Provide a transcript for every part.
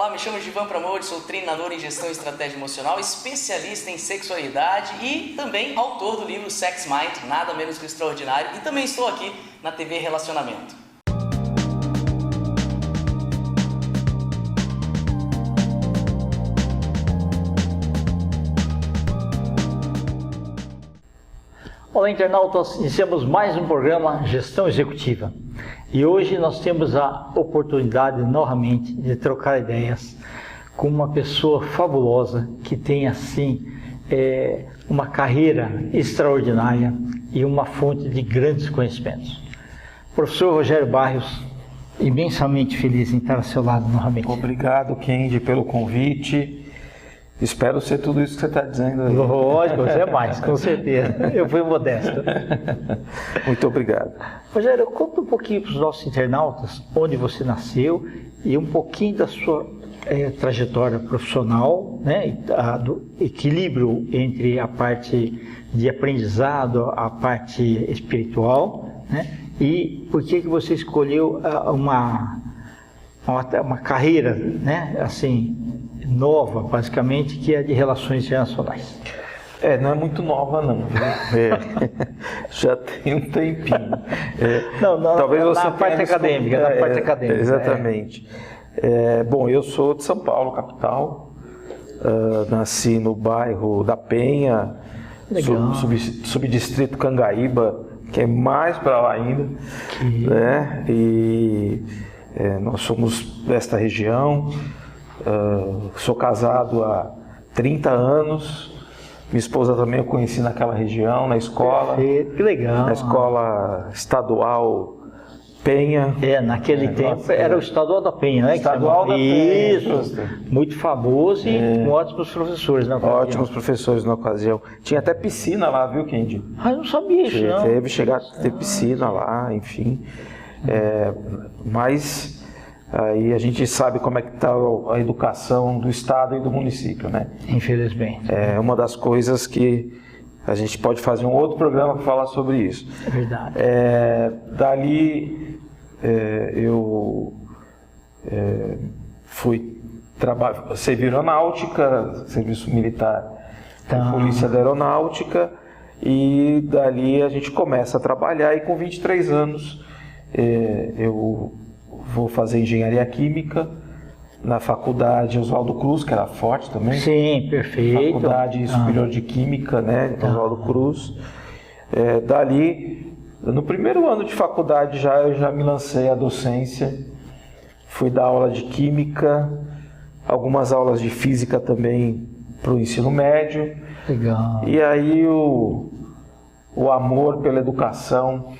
Olá, me chamo Givan Pramode, sou treinador em gestão e estratégia emocional, especialista em sexualidade e também autor do livro Sex Mind, nada menos que extraordinário, e também estou aqui na TV Relacionamento. Olá, internautas, iniciamos mais um programa Gestão Executiva e hoje nós temos a oportunidade novamente de trocar ideias com uma pessoa fabulosa que tem assim uma carreira extraordinária e uma fonte de grandes conhecimentos. Professor Rogério Barrios, imensamente feliz em estar ao seu lado novamente. Obrigado, Kendi, pelo convite. Espero ser tudo isso que você está dizendo aí. Lógico, você é mais, com certeza. Eu fui modesto. Muito obrigado. Rogério, conta um pouquinho para os nossos internautas onde você nasceu e um pouquinho da sua trajetória profissional, né, do equilíbrio entre a parte de aprendizado, a parte espiritual, né, e por que você escolheu uma carreira, né, assim, nova, basicamente, que é de relações internacionais. Não é muito nova não, já tem um tempinho. Talvez você na parte acadêmica, na parte acadêmica. Exatamente. Bom, eu sou de São Paulo, capital, nasci no bairro da Penha, subdistrito Cangaíba, que é mais para lá ainda, né? E nós somos desta região. Sou casado há 30 anos, minha esposa também eu conheci naquela região, na escola. Perfeito, que legal. Na escola estadual Penha. Naquele tempo era o Estadual da Penha, né? Estadual da Penha. Isso, muito famoso e com ótimos professores na ocasião. Ótimos professores na ocasião. Tinha até piscina lá, viu, Kendi? Eu não sabia isso, não. Chegar a ter piscina lá, enfim. Mas aí a gente sabe como é que está a educação do estado e do município, né? Infelizmente. É uma das coisas que a gente pode fazer um outro programa para falar sobre isso. É verdade. Dali eu fui servir aeronáutica, serviço militar da Polícia da Aeronáutica, e dali a gente começa a trabalhar, e com 23 anos eu vou fazer engenharia química na faculdade Oswaldo Cruz, que era forte também. Sim, perfeito. Faculdade Superior de Química, né, Oswaldo Cruz. Dali, no primeiro ano de faculdade eu já me lancei à docência. Fui dar aula de química, algumas aulas de física também para o ensino médio. Legal. E aí o amor pela educação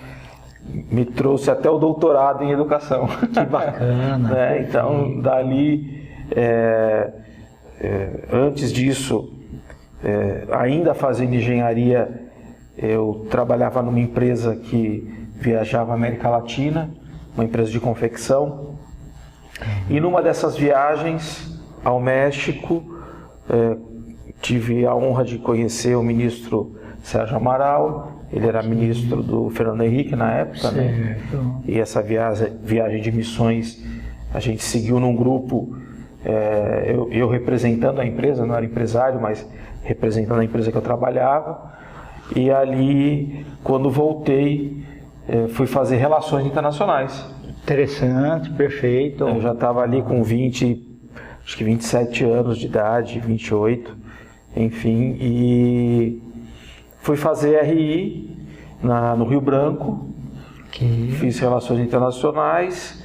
me trouxe até o doutorado em educação. Que bacana. Então, dali, antes disso, ainda fazendo engenharia, eu trabalhava numa empresa que viajava a América Latina, uma empresa de confecção. E numa dessas viagens ao México, tive a honra de conhecer o ministro Sérgio Amaral. Ele era ministro do Fernando Henrique na época, né? E essa viagem de missões, a gente seguiu num grupo, eu representando a empresa, não era empresário, mas representando a empresa que eu trabalhava. E ali, quando voltei, fui fazer relações internacionais. Interessante, perfeito. Eu já estava ali com 27 anos de idade, 28, enfim, e fui fazer RI no Rio Branco, fiz relações internacionais,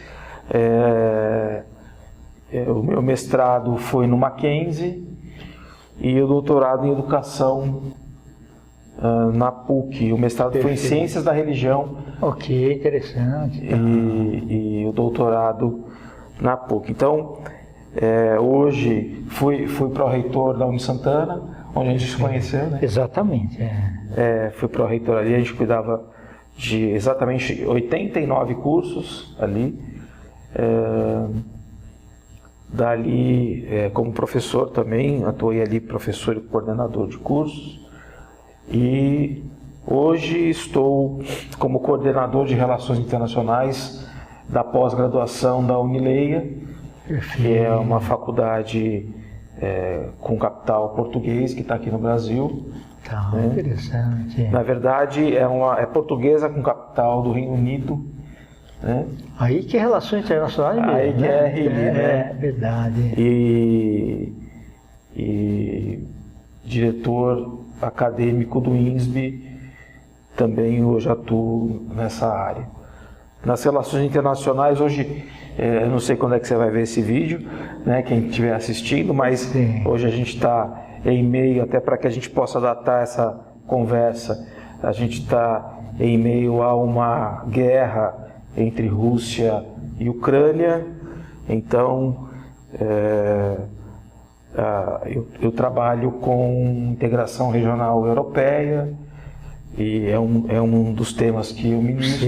o meu mestrado foi no Mackenzie e o doutorado em educação na PUC. O mestrado foi em Ciências da Religião. Ok, interessante. E o doutorado na PUC. Então, hoje fui pró-reitor da Unisantana, onde a gente se conheceu, né? Exatamente. Fui pró-reitor ali, a gente cuidava de exatamente 89 cursos ali. Dali, como professor também, atuei ali professor e coordenador de cursos. E hoje estou como coordenador de Relações Internacionais da pós-graduação da Unileia, que é uma faculdade com capital português, que está aqui no Brasil. Tá, né? Interessante. Na verdade, é portuguesa com capital do Reino Unido. Né? Aí que é relações internacionais mesmo, aí que né? é RI, né? É verdade. E diretor acadêmico do INSB, também hoje atuo nessa área. Nas relações internacionais, hoje, eu não sei quando é que você vai ver esse vídeo, né, quem estiver assistindo, mas sim, hoje a gente está em meio, até para que a gente possa datar essa conversa, a gente está em meio a uma guerra entre Rússia e Ucrânia. Então, eu trabalho com integração regional europeia, e é um dos temas que eu ministro.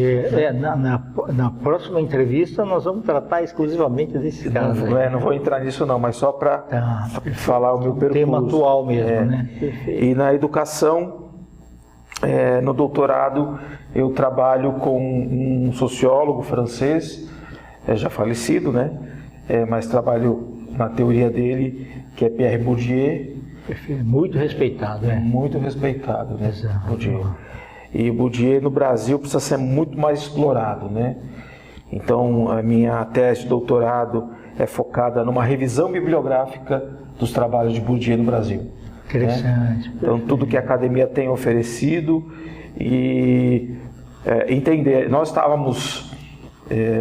Na próxima entrevista nós vamos tratar exclusivamente desse caso. Não vou entrar nisso não, mas só para falar o meu percurso. Tema atual mesmo, né? E na educação, no doutorado, eu trabalho com um sociólogo francês, já falecido, né? Mas trabalho na teoria dele, que é Pierre Bourdieu. Muito respeitado, Muito respeitado, né? Exato. Bourdieu. E Bourdieu no Brasil precisa ser muito mais explorado, né? Então, a minha tese de doutorado é focada numa revisão bibliográfica dos trabalhos de Bourdieu no Brasil. Interessante. Né? Então, tudo que a academia tem oferecido e entender. Nós estávamos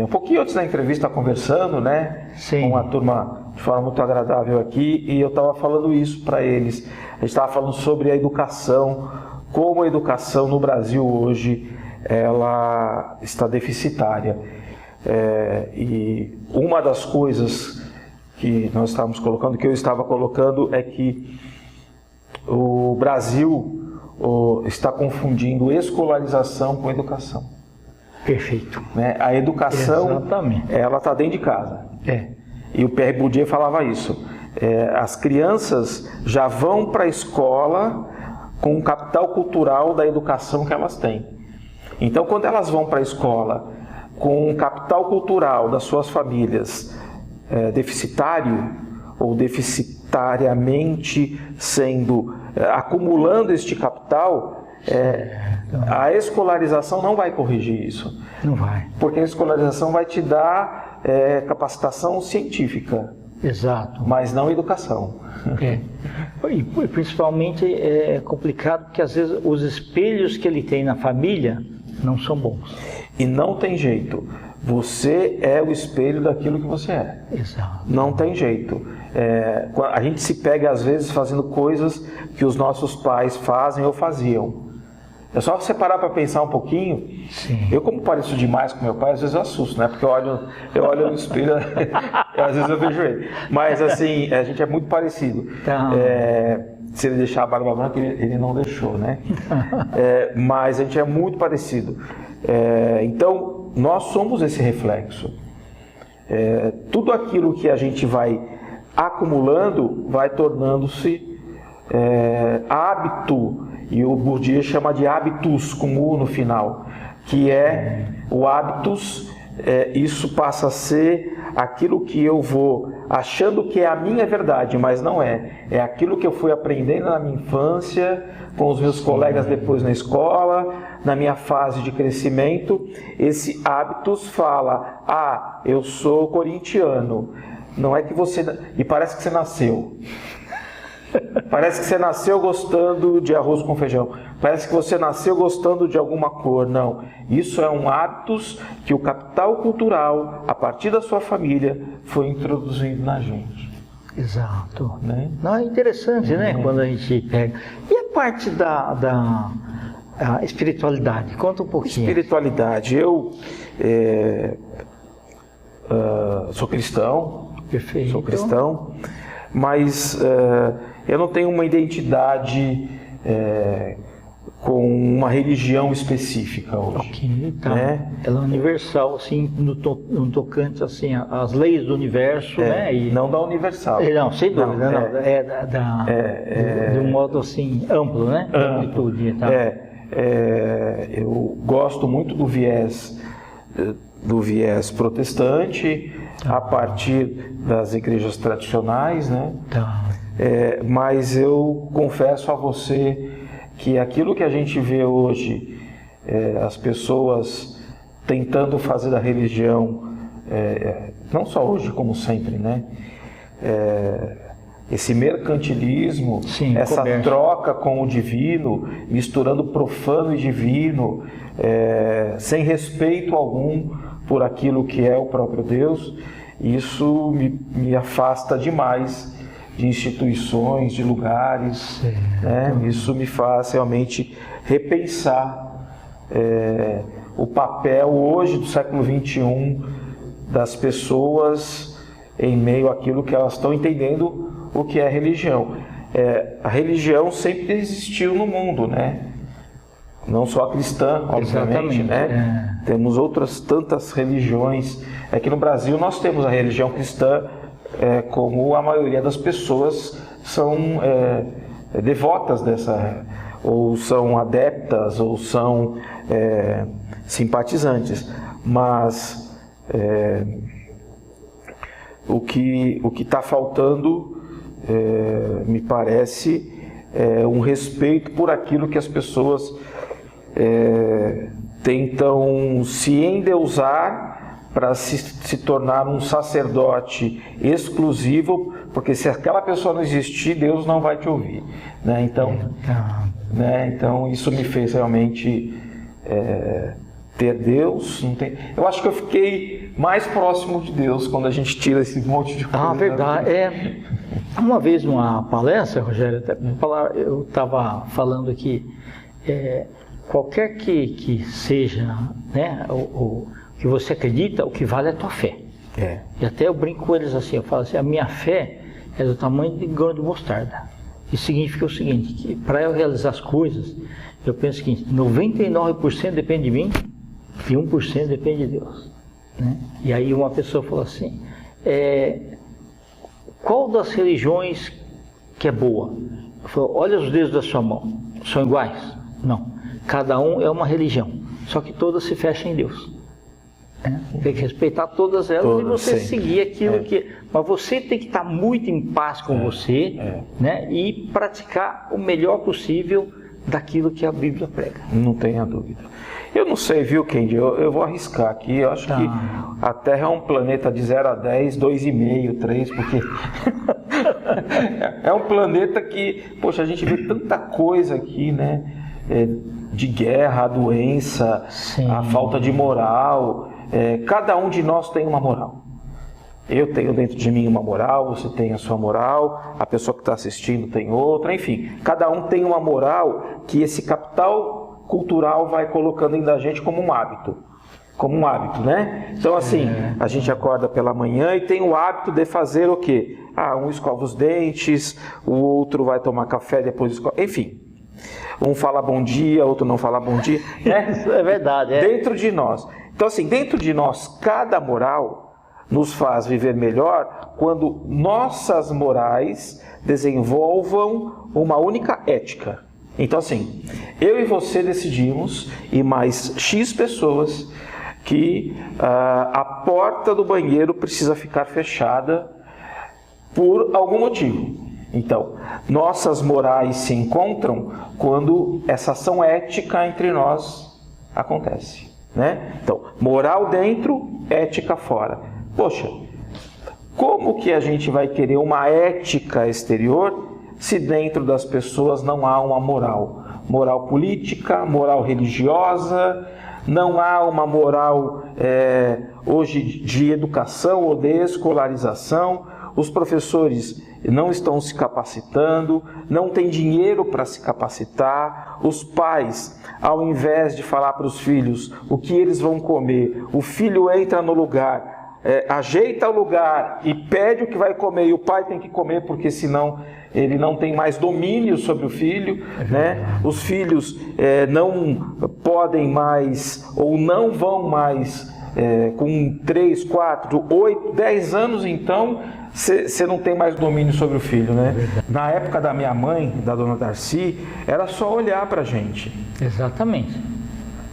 um pouquinho antes da entrevista conversando, né? Sim. Com a turma de forma muito agradável aqui, e eu estava falando isso para eles. A gente estava falando sobre a educação, como a educação no Brasil hoje ela está deficitária. E uma das coisas que nós estávamos colocando, que eu estava colocando, é que o Brasil está confundindo escolarização com educação. Perfeito. Né? A educação, exatamente, ela está dentro de casa. E o Pierre Bourdieu falava isso. As crianças já vão para a escola com o capital cultural da educação que elas têm. Então, quando elas vão para a escola com o capital cultural das suas famílias deficitário ou deficitariamente acumulando este capital, a escolarização não vai corrigir isso. Não vai. Porque a escolarização vai te dar capacitação científica. Exato. Mas não educação. E principalmente é complicado porque às vezes os espelhos que ele tem na família não são bons. E não tem jeito. Você é o espelho daquilo que você é. Exato. Não tem jeito. A gente se pega às vezes fazendo coisas que os nossos pais fazem ou faziam. É só você parar para pensar um pouquinho. Sim. Eu, como pareço demais com meu pai, às vezes eu assusto, né? Porque eu olho no espelho, às vezes eu vejo ele. Mas assim, a gente é muito parecido. Tá. Se ele deixar a barba branca, ele não deixou, né? Mas a gente é muito parecido. Então, nós somos esse reflexo. Tudo aquilo que a gente vai acumulando vai tornando-se hábito. E o Bourdieu chama de hábitos, com U no final, que é o hábitos, isso passa a ser aquilo que eu vou achando que é a minha verdade, mas não é. É aquilo que eu fui aprendendo na minha infância, com os meus colegas depois na escola, na minha fase de crescimento. Esse hábitos fala, eu sou corintiano. Não é que você... E parece que você nasceu. Parece que você nasceu gostando de arroz com feijão. Parece que você nasceu gostando de alguma cor. Não. Isso é um hábitos que o capital cultural, a partir da sua família, foi introduzindo na gente. Exato. Né? Não, é interessante, né? Quando a gente pega. E a parte da espiritualidade? Conta um pouquinho. Espiritualidade. Eu sou cristão. Perfeito. Sou cristão. Mas eu não tenho uma identidade com uma religião específica hoje. Ok, tá. Né? Ela é universal, assim, no tocante assim, às leis do universo, né? E... Não da universal. Não, sem dúvida, não. De um modo assim, amplo, né? Amplitude, tá? Eu gosto muito do viés protestante, a partir das igrejas tradicionais, né? Tá. Mas eu confesso a você que aquilo que a gente vê hoje, as pessoas tentando fazer da religião, não só hoje como sempre, né? Esse mercantilismo, sim, essa comércio. troca com o divino, misturando profano e divino, sem respeito algum por aquilo que é o próprio Deus, isso me afasta demais de instituições, de lugares, né? Isso me faz realmente repensar o papel hoje do século XXI das pessoas em meio àquilo que elas estão entendendo o que é religião. A religião sempre existiu no mundo, né? Não só a cristã, obviamente, né? Temos outras tantas religiões. Aqui no Brasil nós temos a religião cristã, como a maioria das pessoas são devotas dessa, ou são adeptas, ou são simpatizantes. Mas o que está faltando, me parece, um respeito por aquilo que as pessoas tentam se endeusar para se tornar um sacerdote exclusivo, porque se aquela pessoa não existir, Deus não vai te ouvir, né? Então isso me fez realmente ter Deus. Eu acho que eu fiquei mais próximo de Deus quando a gente tira esse monte de coisa. Verdade. Uma vez numa palestra, Rogério, eu estava falando aqui, qualquer que seja, né, o que você acredita, o que vale é a tua fé. E até eu brinco com eles assim, eu falo assim, a minha fé é do tamanho de grão de mostarda. Isso significa o seguinte, que para eu realizar as coisas, eu penso que 99% depende de mim e 1% depende de Deus, né? E aí uma pessoa falou assim, qual das religiões que é boa? Eu falei, olha os dedos da sua mão, são iguais? Não, cada um é uma religião, só que todas se fecham em Deus. Tem que respeitar todas elas e você seguir aquilo que... Mas você tem que estar muito em paz com você, né? E praticar o melhor possível daquilo que a Bíblia prega. Não tenha dúvida. Eu não sei, viu, Kendi? Eu vou arriscar aqui. Eu acho que a Terra é um planeta de 0 a 10, 2,5, 3, porque é um planeta que, poxa, a gente vê tanta coisa aqui, né? De guerra, a doença, a falta de moral. Cada um de nós tem uma moral. Eu tenho dentro de mim uma moral, você tem a sua moral, a pessoa que está assistindo tem outra, enfim. Cada um tem uma moral que esse capital cultural vai colocando dentro da gente como um hábito. Como um hábito, né? Então assim, a gente acorda pela manhã e tem o hábito de fazer o quê? Um escova os dentes, o outro vai tomar café, depois escova... Enfim. Um fala bom dia, outro não fala bom dia. Isso é verdade. Dentro de nós. Então assim, dentro de nós, cada moral nos faz viver melhor quando nossas morais desenvolvam uma única ética. Então assim, eu e você decidimos, e mais X pessoas, que a porta do banheiro precisa ficar fechada por algum motivo. Então, nossas morais se encontram quando essa ação ética entre nós acontece, né? Então, moral dentro, ética fora. Poxa, como que a gente vai querer uma ética exterior se dentro das pessoas não há uma moral? Moral política, moral religiosa, não há uma moral hoje de educação ou de escolarização. Os professores não estão se capacitando, não tem dinheiro para se capacitar. Os pais, ao invés de falar para os filhos o que eles vão comer, o filho entra no lugar, ajeita o lugar e pede o que vai comer, e o pai tem que comer porque senão ele não tem mais domínio sobre o filho, né? Os filhos não podem mais ou não vão mais com 3, 4, 8, 10 anos, então você não tem mais domínio sobre o filho, né? Na época da minha mãe, da dona Darcy, era só olhar pra gente. Exatamente.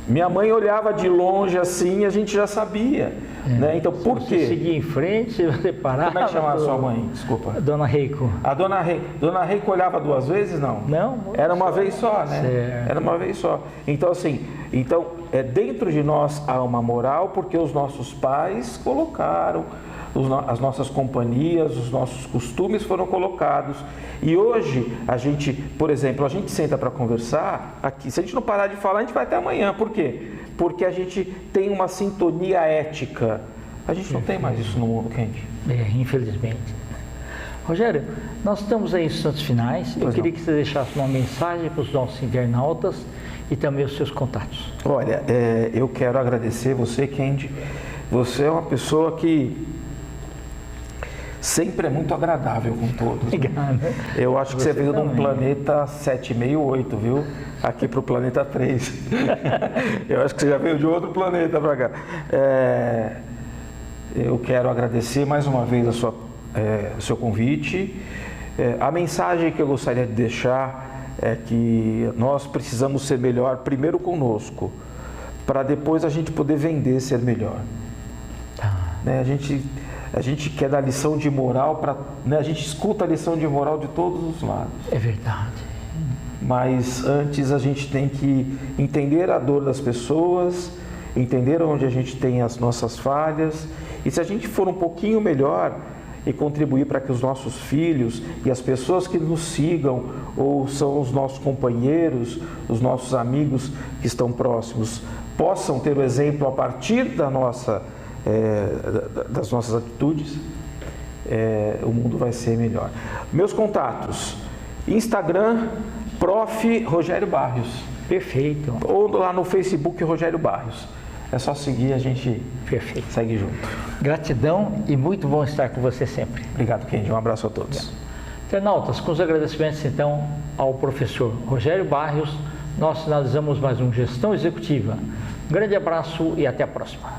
Minha mãe olhava de longe assim e a gente já sabia. Né? Então, por Você quê? seguir em frente, você parar. Como é que chamava a sua mãe? Desculpa. Dona Reiko. A Dona Reiko olhava 2 vezes? Não. Não? Era uma vez só, né? Certo. Era uma vez só. Então, assim, dentro de nós há uma moral porque os nossos pais colocaram, as nossas companhias, os nossos costumes foram colocados. E hoje, a gente, por exemplo, a gente senta para conversar aqui. Se a gente não parar de falar, a gente vai até amanhã. Por quê? Porque a gente tem uma sintonia ética. A gente não tem mais isso no mundo, Kendi. Infelizmente. Rogério, nós estamos aí em instantes finais. Eu queria que você deixasse uma mensagem para os nossos internautas e também os seus contatos. Olha, eu quero agradecer você, Kendi. Você é uma pessoa que sempre é muito agradável com todos. Obrigado. Eu acho que você veio de um também. planeta 768, viu? Aqui para o planeta 3. Eu acho que você já veio de outro planeta para cá. Eu quero agradecer mais uma vez o seu convite. A mensagem que eu gostaria de deixar é que nós precisamos ser melhor primeiro conosco, para depois a gente poder vender ser melhor. Né? A gente quer dar lição de moral, né? A gente escuta a lição de moral de todos os lados. É verdade. Mas antes a gente tem que entender a dor das pessoas, entender onde a gente tem as nossas falhas. E se a gente for um pouquinho melhor e contribuir para que os nossos filhos e as pessoas que nos sigam, ou são os nossos companheiros, os nossos amigos que estão próximos, possam ter o exemplo a partir das nossas atitudes, o mundo vai ser melhor. Meus contatos: Instagram, Prof. Rogério Barrios. Perfeito. Ou lá no Facebook, Rogério Barrios. É só seguir, a gente segue junto. Gratidão e muito bom estar com você sempre. Obrigado, Kendi. Um abraço a todos. Internautas, com os agradecimentos então ao professor Rogério Barrios, nós finalizamos mais um Gestão Executiva. Um grande abraço e até a próxima.